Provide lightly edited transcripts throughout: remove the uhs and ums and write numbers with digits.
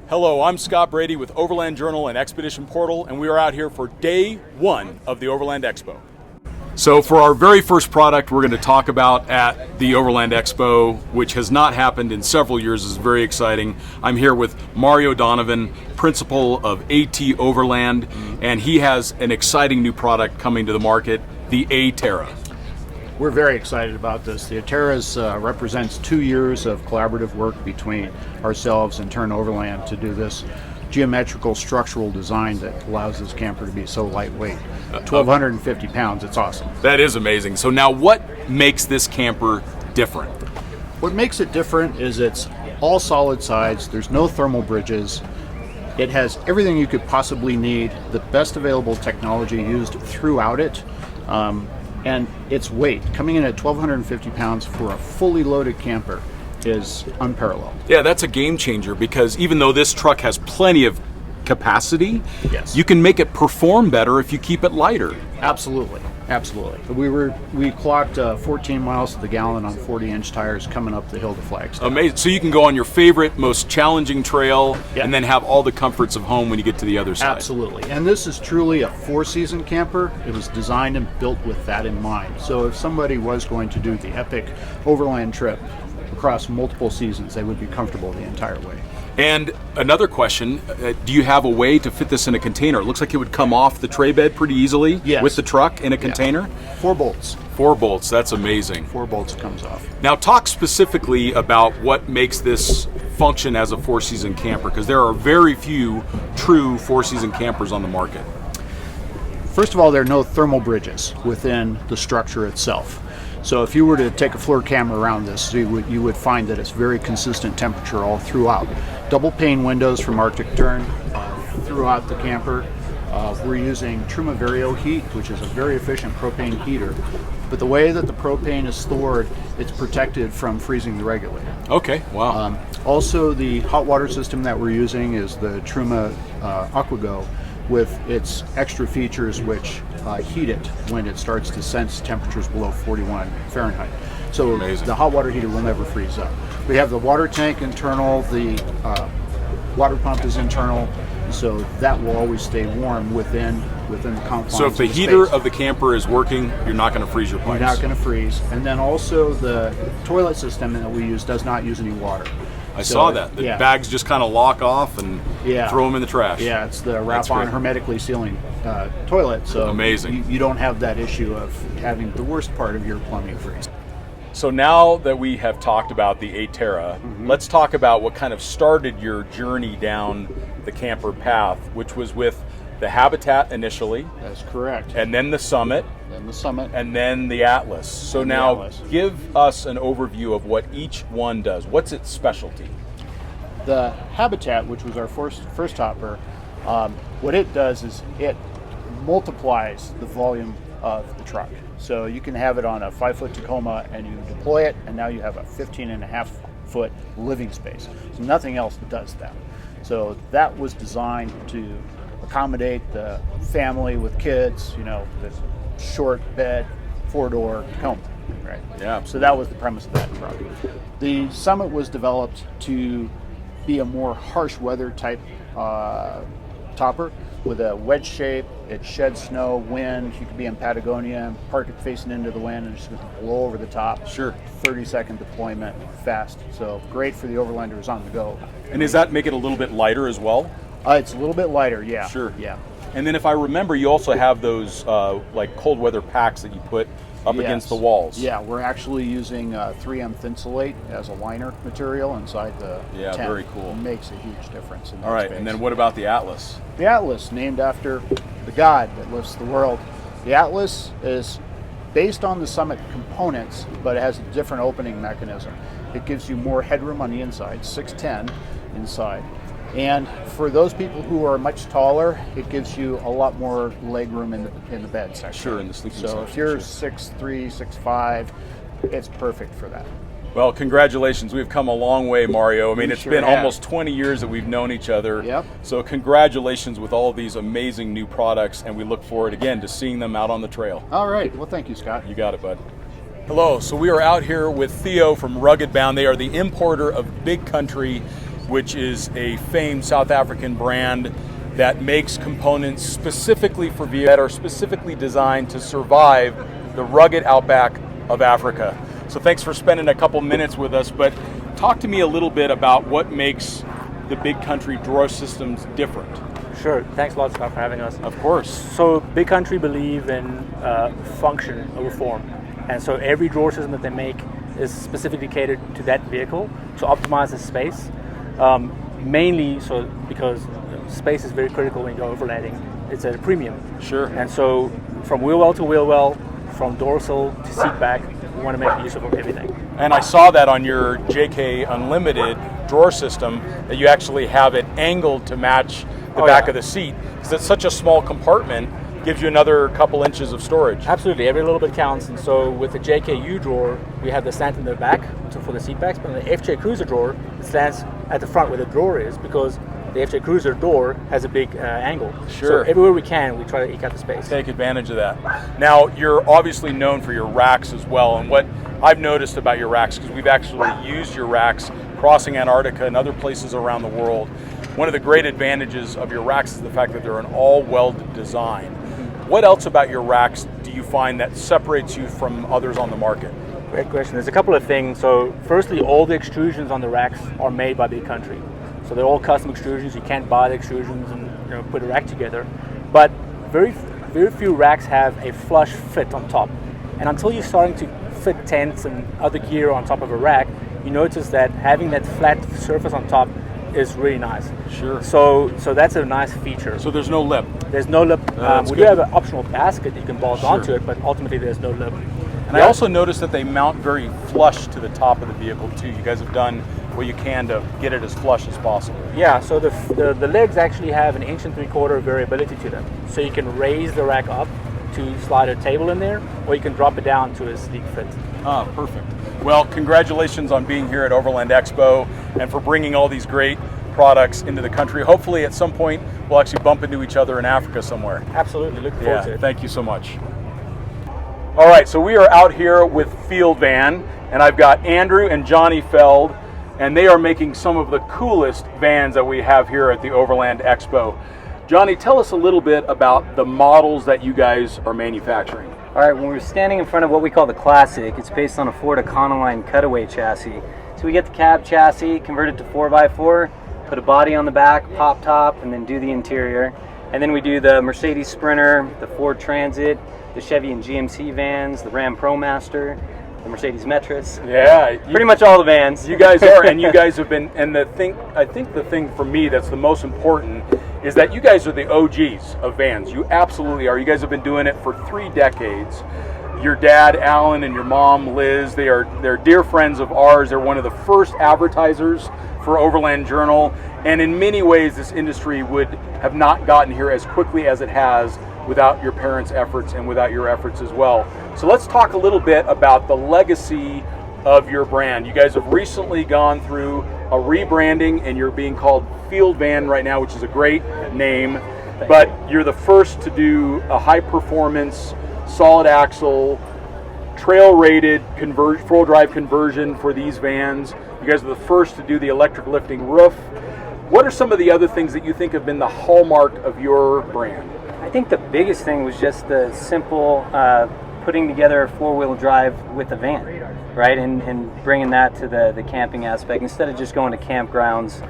Hello, I'm Scott Brady with Overland Journal and Expedition Portal, and we are out here for day one of the Overland Expo. So for our very first product we're going to talk about at the Overland Expo, which has not happened in several years, is very exciting. I'm here with Mario Donovan, principal of AT Overland, and he has an exciting new product coming to the market, the AT Terra. We're very excited about this. The Terra represents 2 years of collaborative work between ourselves and Terra Overland to do this geometrical structural design that allows this camper to be so lightweight. 1,250 pounds, it's awesome. That is amazing. So now what makes this camper different? What makes it different is it's all solid sides, there's no thermal bridges, it has everything you could possibly need, the best available technology used throughout it. And its weight, coming in at 1,250 pounds for a fully loaded camper, is unparalleled. Yeah, that's a game changer, because even though this truck has plenty of capacity, yes, you can make it perform better if you keep it lighter. Absolutely, absolutely. We clocked 14 miles to the gallon on 40-inch tires coming up the hill to Flagstaff. Amazing. So you can go on your favorite, most challenging trail, yep, and then have all the comforts of home when you get to the other side. Absolutely. And this is truly a four-season camper. It was designed and built with that in mind. So if somebody was going to do the epic overland trip across multiple seasons, they would be comfortable the entire way. And another question, do you have a way to fit this in a container? It looks like it would come off the tray bed pretty easily, yes, with the truck in a container. 4 bolts. 4 bolts, that's amazing. 4 bolts comes off. Now talk specifically about what makes this function as a 4-season camper, because there are very few true 4-season campers on the market. First of all, there are no thermal bridges within the structure itself. So if you were to take a floor camera around this, you would find that it's very consistent temperature all throughout. Double pane windows from Arctic Tern throughout the camper. We're using Vario heat, which is a very efficient propane heater. But the way that the propane is stored, it's protected from freezing the regulator. Okay, wow. Also, the hot water system that we're using is the Truma AquaGo, with its extra features which heat it when it starts to sense temperatures below 41 Fahrenheit. So amazing. The hot water heater will never freeze up. We have the water tank internal, the water pump is internal, so that will always stay warm within the confines. So if the heater of the camper is working, you're not going to freeze your pipes. You're not going to freeze. And then also the toilet system that we use does not use any water. I saw that. The bags just kind of lock off and throw them in the trash. Yeah, it's the wrap-on hermetically sealing toilet. So amazing. You don't have that issue of having the worst part of your plumbing freeze. So now that we have talked about the AT Terra, let's talk about what kind of started your journey down the camper path, which was with the Habitat initially. That's correct. And then the Summit. And then the Atlas. So now give us an overview of what each one does. What's its specialty? The Habitat, which was our first hopper, what it does is it multiplies the volume of the truck. So you can have it on a 5-foot Tacoma and you deploy it, and now you have a 15.5-foot living space. So nothing else does that. So that was designed to accommodate the family with kids, the short bed, 4-door Tacoma, right? Yeah. So that was the premise of that truck. The Summit was developed to be a more harsh weather type topper with a wedge shape. It sheds snow, wind. You could be in Patagonia, park it facing into the wind, and it's just going to blow over the top. Sure. 30-second deployment, fast. So great for the overlanders on the go. And does that make it a little bit lighter as well? It's a little bit lighter, yeah. Sure. Yeah. And then if I remember, you also have those like cold weather packs that you put up against the walls. Yeah, we're actually using 3M Thinsulate as a liner material inside the tent. Very cool. It makes a huge difference in that All right, space. and then what about the Atlas? The Atlas, named after the god that lifts the world. The Atlas is based on the Summit components, but it has a different opening mechanism. It gives you more headroom on the inside, 6'10" inside. And for those people who are much taller, it gives you a lot more leg room in the bed section. Sure, in the sleeping section. So if you're sure. 6'3", 6'5", it's perfect for that. Well, congratulations. We've come a long way, Mario. I mean, it's sure been have. almost 20 years that we've known each other. Yep. So congratulations with all of these amazing new products, and we look forward, again, to seeing them out on the trail. All right. Well, thank you, Scott. You got it, bud. Hello. So we are out here with Theo from Rugged Bound. They are the importer of Big Country which is a famed South African brand that makes components specifically for vehicles that are specifically designed to survive the rugged outback of Africa. So thanks for spending a couple minutes with us, but talk to me a little bit about what makes the Big Country drawer systems different. Sure, thanks a lot, Scott, for having us. Of course. So Big Country believe in function over form, and so every drawer system that they make is specifically catered to that vehicle to optimize the space. Mainly so because space is very critical when you're overlanding. It's at a premium. Sure. And so from wheel well to wheel well, from dorsal to seat back, we want to make use of everything. And I saw that on your JK Unlimited drawer system, that you actually have it angled to match the back of the seat, because it's such a small compartment, gives you another couple inches of storage. Absolutely, every little bit counts. And so with the JKU drawer, we have the slant in the back for the seat backs, but on the FJ Cruiser drawer, it stands at the front where the drawer is, because the FJ Cruiser door has a big angle. Sure. So everywhere we can, we try to eke out the space. Take advantage of that. Now, you're obviously known for your racks as well, and what I've noticed about your racks, because we've actually used your racks crossing Antarctica and other places around the world, one of the great advantages of your racks is the fact that they're an all-welded design. What else about your racks do you find that separates you from others on the market? Great question. There's a couple of things. So firstly, all the extrusions on the racks are made by Big Country. So they're all custom extrusions. You can't buy the extrusions and put a rack together. But very few racks have a flush fit on top. And until you're starting to fit tents and other gear on top of a rack, you notice that having that flat surface on top is really nice. Sure. So that's a nice feature. So there's no lip. There's no lip. We do have an optional basket that you can bolt Sure. onto it, but ultimately there's no lip. And I also noticed that they mount very flush to the top of the vehicle too. You guys have done what you can to get it as flush as possible. Yeah, so the legs actually have an 1 3/4 variability to them. So you can raise the rack up to slide a table in there, or you can drop it down to a sleek fit. Ah, perfect. Well, congratulations on being here at Overland Expo and for bringing all these great products into the country. Hopefully at some point we'll actually bump into each other in Africa somewhere. Absolutely, looking forward to it. Thank you so much. All right, so we are out here with Field Van, and I've got Andrew and Johnny Feld, and they are making some of the coolest vans that we have here at the Overland Expo. Johnny, tell us a little bit about the models that you guys are manufacturing. All right, when we're standing in front of what we call the Classic, it's based on a Ford Econoline cutaway chassis. So we get the cab chassis, convert it to 4x4, put a body on the back, pop top, and then do the interior. And then we do the Mercedes Sprinter, the Ford Transit, the Chevy and GMC vans, the Ram ProMaster, the Mercedes Metris. Yeah, pretty much all the vans. You guys are, and you guys have been, and I think the thing for me that's the most important is that you guys are the OGs of vans. You absolutely are. You guys have been doing it for 3 decades. Your dad, Alan, and your mom, Liz, they're dear friends of ours. They're one of the first advertisers for Overland Journal, and in many ways this industry would have not gotten here as quickly as it has without your parents' efforts and without your efforts as well. So let's talk a little bit about the legacy of your brand. You guys have recently gone through a rebranding and you're being called Field Van right now, which is a great name, but you're the first to do a high performance, solid axle, trail rated four-wheel drive conversion for these vans. You guys are the first to do the electric lifting roof. What are some of the other things that you think have been the hallmark of your brand? I think the biggest thing was just the simple putting together a 4-wheel drive with a van, right? And bringing that to the camping aspect instead of just going to campgrounds,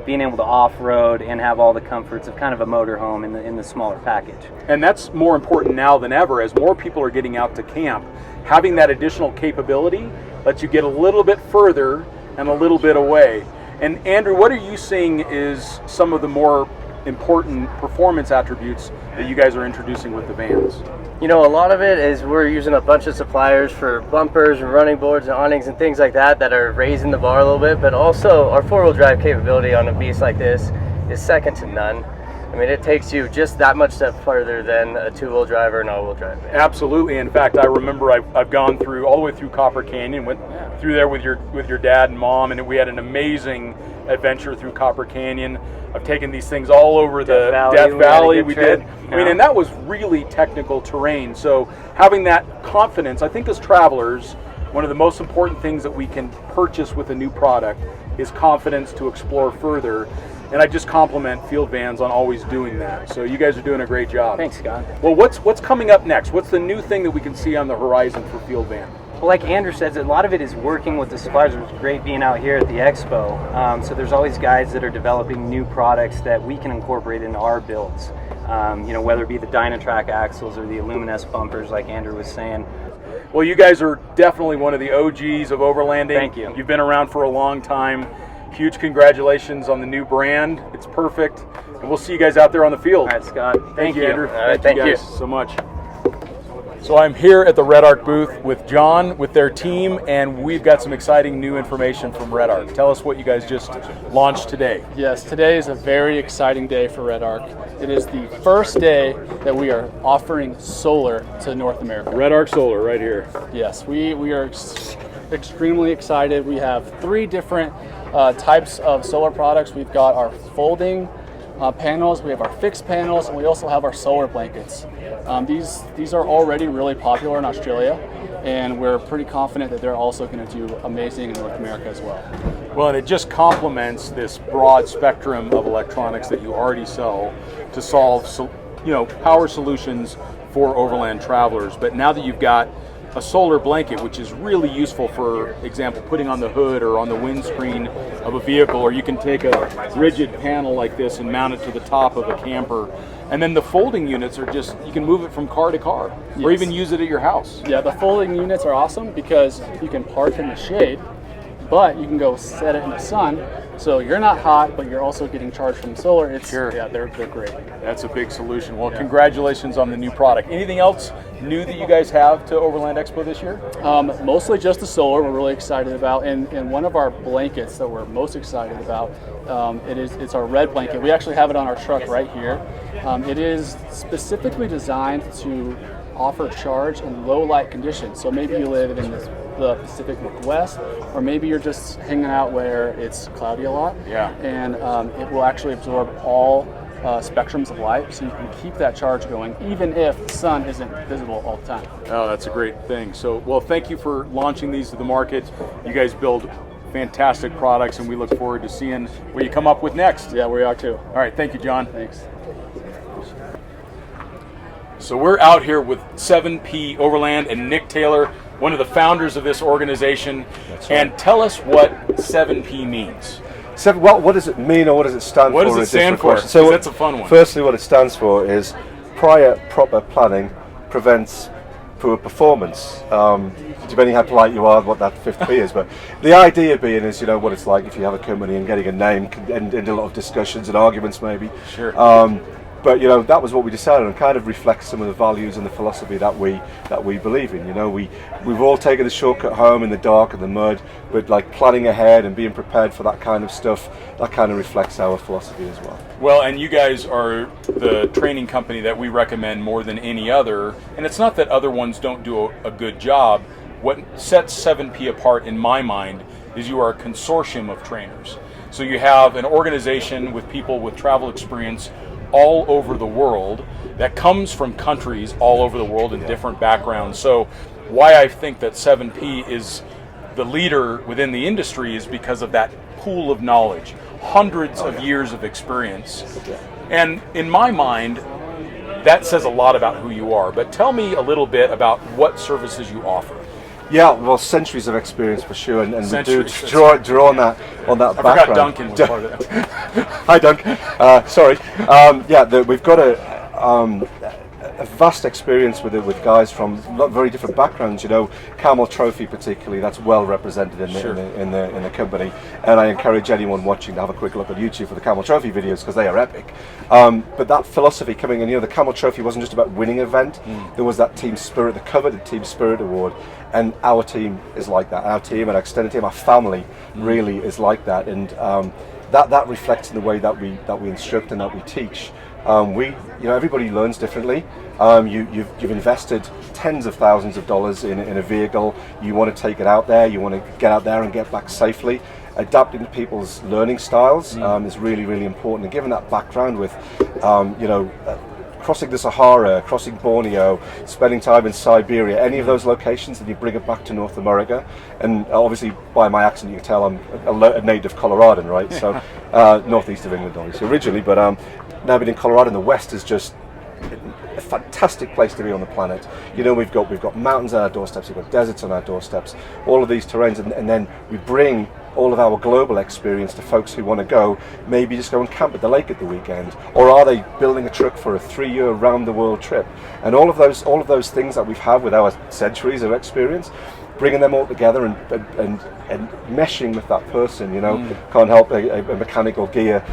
being able to off-road and have all the comforts of kind of a motorhome in the smaller package. And that's more important now than ever as more people are getting out to camp. Having that additional capability lets you get a little bit further and a little bit away. And Andrew, what are you seeing is some of the more important performance attributes that you guys are introducing with the vans? You know, a lot of it is we're using a bunch of suppliers for bumpers and running boards and awnings and things like that are raising the bar a little bit, but also our 4-wheel drive capability on a beast like this is second to none. I mean, it takes you just that much step further than a 2-wheel drive or an all-wheel drive van. Absolutely. In fact, I remember I've gone through all the way through Copper Canyon, went through there with your dad and mom, and we had an amazing adventure through Copper Canyon. I've taken these things all over the Death Valley. We did. I mean, and that was really technical terrain. So having that confidence, I think as travelers, one of the most important things that we can purchase with a new product is confidence to explore further. And I just compliment Field Vans on always doing that. So you guys are doing a great job. Thanks, Scott. Well, what's coming up next? What's the new thing that we can see on the horizon for Field Van? Well, like Andrew says, a lot of it is working with the suppliers. It was great being out here at the expo. So there's always guys that are developing new products that we can incorporate into our builds. Whether it be the Dynatrack axles or the Illuminous bumpers, like Andrew was saying. Well, you guys are definitely one of the OGs of overlanding. Thank you. You've been around for a long time. Huge congratulations on the new brand. It's perfect. And we'll see you guys out there on the field. All right, Scott. Thank you, Andrew. All right, thank you guys so much. So I'm here at the Redarc booth with John, with their team, and we've got some exciting new information from Redarc. Tell us what you guys just launched today. Yes, today is a very exciting day for Redarc. It is the first day that we are offering solar to North America. Redarc Solar right here. Yes, we are extremely excited. We have 3 different types of solar products. We've got our folding panels, we have our fixed panels, and we also have our solar blankets. These are already really popular in Australia, and we're pretty confident that they're also going to do amazing in North America as well. Well, and it just complements this broad spectrum of electronics that you already sell to solve, power solutions for overland travelers. But now that you've got a solar blanket, which is really useful, for example, putting on the hood or on the windscreen of a vehicle, or you can take a rigid panel like this and mount it to the top of a camper. And then the folding units are just, you can move it from car to car, or even use it at your house. Yeah, the folding units are awesome because you can park in the shade, but you can go set it in the sun, so you're not hot, but you're also getting charged from solar. Yeah, they're great. That's a big solution. Well, congratulations on the new product. Anything else new that you guys have to Overland Expo this year? Mostly just the solar we're really excited about, and one of our blankets that we're most excited about, it's our red blanket. We actually have it on our truck right here. It is specifically designed to offer charge in low light conditions. So maybe you live in the Pacific Northwest, or maybe you're just hanging out where it's cloudy a lot. Yeah. And it will actually absorb all spectrums of light, so you can keep that charge going even if the sun isn't visible all the time. Oh, that's a great thing. So, well, thank you for launching these to the market. You guys build fantastic products, and we look forward to seeing what you come up with next. Yeah, we are too. All right, thank you, John. Thanks. So we're out here with 7P Overland and Nick Taylor, one of the founders of this organization. That's right. And tell us what 7P means. What does it mean, or what does it stand for? What does it stand for? So That's a fun one. Firstly, what it stands for is prior proper planning prevents poor performance. Depending how polite you are, what that 5th P is, but the idea being is, what it's like if you have a company and getting a name can end in a lot of discussions and arguments, maybe. Sure. But that was what we decided, and kind of reflects some of the values and the philosophy that we believe in. We've all taken the shortcut home in the dark and the mud, but like planning ahead and being prepared for that kind of stuff, that kind of reflects our philosophy as well. Well, and you guys are the training company that we recommend more than any other, and it's not that other ones don't do a good job. What sets 7P apart in my mind is you are a consortium of trainers. So you have an organization with people with travel experience all over the world that comes from countries all over the world in different backgrounds. So why I think that 7P is the leader within the industry is because of that pool of knowledge, hundreds of years of experience. And in my mind, that says a lot about who you are. But tell me a little bit about what services you offer. Yeah, well, centuries of experience for sure, and we do Centuries. draw on that I background. forgot Duncan was part of that. Hi, Dunk. Sorry. We've got a vast experience with guys from very different backgrounds. Camel Trophy particularly, that's well represented in the company, and I encourage anyone watching to have a quick look on YouTube for the Camel Trophy videos because they are epic. But that philosophy coming in, the Camel Trophy wasn't just about winning an event. There was that team spirit, the coveted team spirit award, and our team is like that. Our team, our extended team, our family really is like that, and that reflects in the way that we instruct and that we teach. Everybody learns differently. You've invested tens of thousands of dollars in a vehicle. You want to take it out there. You want to get out there and get back safely. Adapting to people's learning styles is really, really important. And given that background with, crossing the Sahara, crossing Borneo, spending time in Siberia, any of those locations, and you bring it back to North America. And obviously, by my accent, you can tell I'm a native Coloradan, right? So, northeast of England, obviously, originally, but now being in Colorado in the West is just a fantastic place to be on the planet. You know, we've got mountains on our doorsteps, we've got deserts on our doorsteps, all of these terrains, and then we bring all of our global experience to folks who want to go, maybe just go and camp at the lake at the weekend, or are they building a truck for a 3-year round the world trip? And all of those things that we've had with our centuries of experience, bringing them all together and meshing with that person, you know, can't help a mechanical gear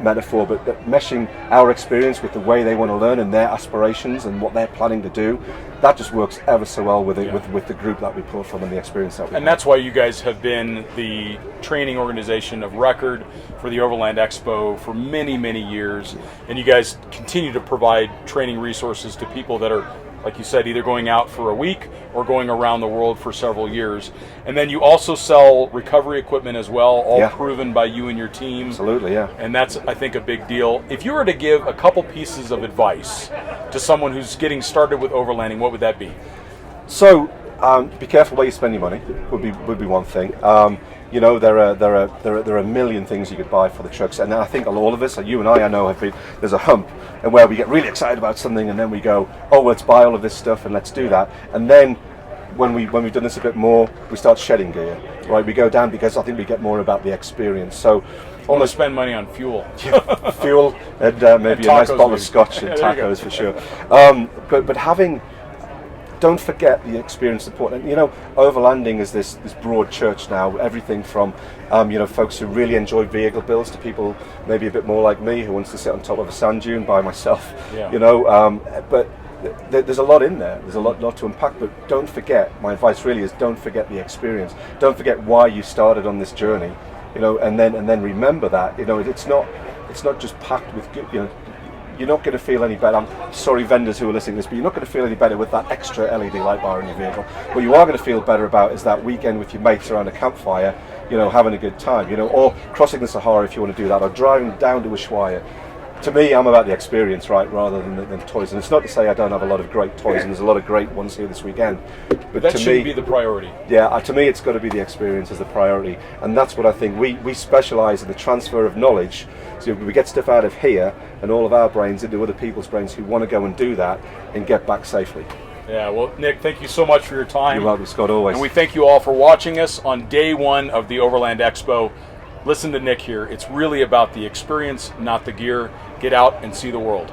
metaphor, but meshing our experience with the way they want to learn and their aspirations and what they're planning to do, that just works ever so well with it, with the group that we pull from and the experience that we have. And that's why you guys have been the training organization of record for the Overland Expo for many, many years, and you guys continue to provide training resources to people that are, like you said, either going out for a week or going around the world for several years. And then you also sell recovery equipment as well, all proven by you and your team. Absolutely, yeah. And that's, I think, a big deal. If you were to give a couple pieces of advice to someone who's getting started with overlanding, what would that be? So, be careful where you spend your money, would be one thing. You know, there are a million things you could buy for the trucks, and I think all of us, you and I know, have been, there's a hump, and where we get really excited about something, and then we go, oh, let's buy all of this stuff and let's do that, and then when we've done this a bit more, we start shedding gear, right? We go down because I think we get more about the experience. So, almost spend money on fuel, fuel, and maybe a nice bottle of scotch and tacos for sure. But having. Don't forget the experience support. And you know, overlanding is this broad church now. Everything from you know, folks who really enjoy vehicle builds to people maybe a bit more like me who wants to sit on top of a sand dune by myself. You know, but there's a lot in there. There's a lot to unpack. But don't forget. My advice really is don't forget the experience. Don't forget why you started on this journey. You know, and then remember that. You know, it's not just packed with good. You know. You're not going to feel any better. I'm sorry, vendors who are listening to this, but you're not going to feel any better with that extra LED light bar in your vehicle. What you are going to feel better about is that weekend with your mates around a campfire, you know, having a good time, you know, or crossing the Sahara if you want to do that, or driving down to Ushuaia. To me, I'm about the experience, right, rather than toys. And it's not to say I don't have a lot of great toys, and there's a lot of great ones here this weekend. But that should be the priority. Yeah, to me, it's got to be the experience as the priority, and that's what I think. We specialise in the transfer of knowledge. So we get stuff out of here and all of our brains into other people's brains who want to go and do that and get back safely. Yeah, well, Nick, thank you so much for your time. You're welcome, Scott, always. And we thank you all for watching us on day one of the Overland Expo. Listen to Nick here. It's really about the experience, not the gear. Get out and see the world.